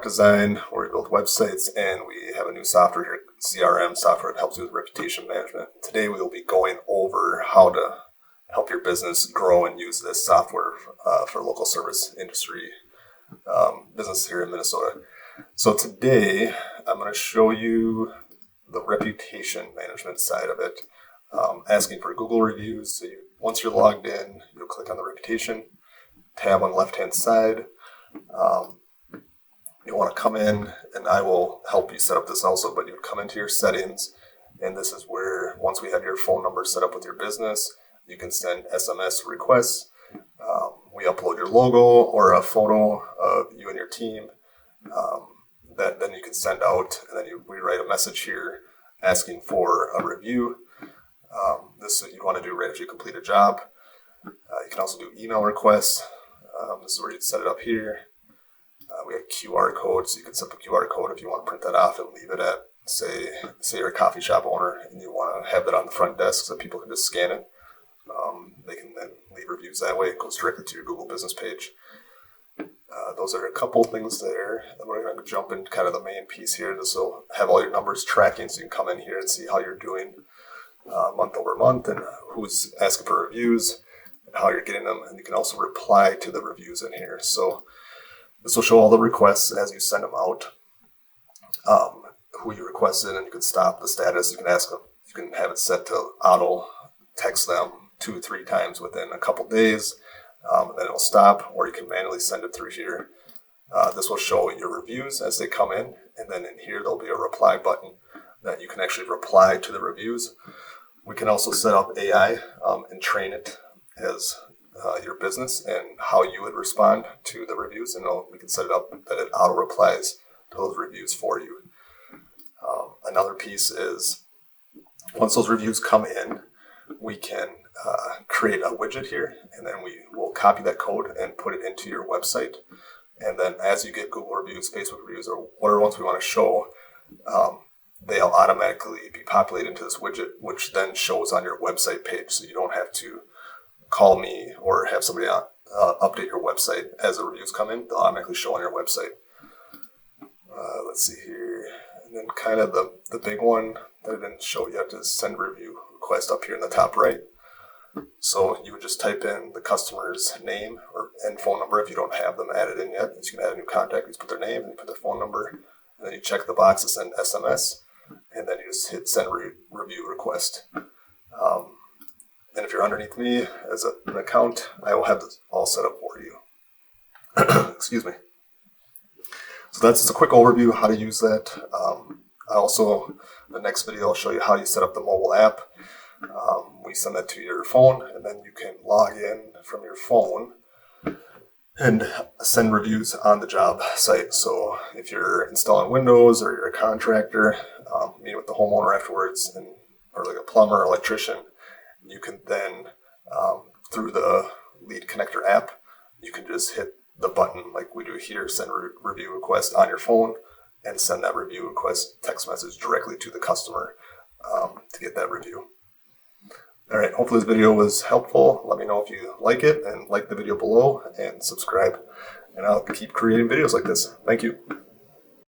design, where we build websites, and we have a new software here, CRM software that helps you with reputation management. Today we will be going over how to help your business grow and use this software for local service industry business here in Minnesota. So today I'm going to show you the reputation management side of it, asking for Google reviews. So once you're logged in, you'll click on the reputation tab on the left-hand side. You want to come in, and I will help you set up this also, but you would come into your settings, and this is where, once we have your phone number set up with your business, you can send SMS requests. We upload your logo or a photo of you and your team that then you can send out, and then we write a message here asking for a review. This is what you want to do right after you complete a job. You can also do email requests. This is where you'd set it up here. We have QR codes, so you can set the QR code if you want to print that off and leave it at, say you're a coffee shop owner and you want to have that on the front desk so people can just scan it. They can then leave reviews that way. It goes directly to your Google business page. Those are a couple things there. And we're going to jump into kind of the main piece here. This will have all your numbers tracking, so you can come in here and see how you're doing month over month and who's asking for reviews and how you're getting them. And you can also reply to the reviews in here. So this will show all the requests as you send them out, who you requested, and you can stop the status. You can ask them. You can have it set to auto text them 2-3 times within a couple days, and then it'll stop, or you can manually send it through here. This will show your reviews as they come in, and then in here there'll be a reply button that you can actually reply to the reviews. We can also set up AI and train it as your business and how you would respond to the reviews, and we can set it up that it auto replies to those reviews for you. Another piece is, once those reviews come in, we can create a widget here, and then we will copy that code and put it into your website. And then as you get Google reviews, Facebook reviews, or whatever ones we want to show, they'll automatically be populated into this widget, which then shows on your website page, so you don't have to call me or have somebody update your website. As the reviews come in, they'll automatically show on your website. Let's see here. And then kind of the big one that I didn't show yet is send review request up here in the top right. So you would just type in the customer's name and phone number if you don't have them added in yet. You can add a new contact. You just put their name and you put their phone number, and then you check the box to send SMS, and then you just hit send review request. And if you're underneath me as an account, I will have this all set up for you. Excuse me. So that's just a quick overview of how to use that. The next video, I'll show you how you set up the mobile app. We send that to your phone, and then you can log in from your phone and send reviews on the job site. So if you're installing windows or you're a contractor, meet with the homeowner afterwards, or like a plumber or electrician, you can then, through the Lead Connector app, you can just hit the button like we do here, send review request on your phone, and send that review request text message directly to the customer to get that review. All right, hopefully this video was helpful. Let me know if you like it, and like the video below and subscribe. And I'll keep creating videos like this. Thank you.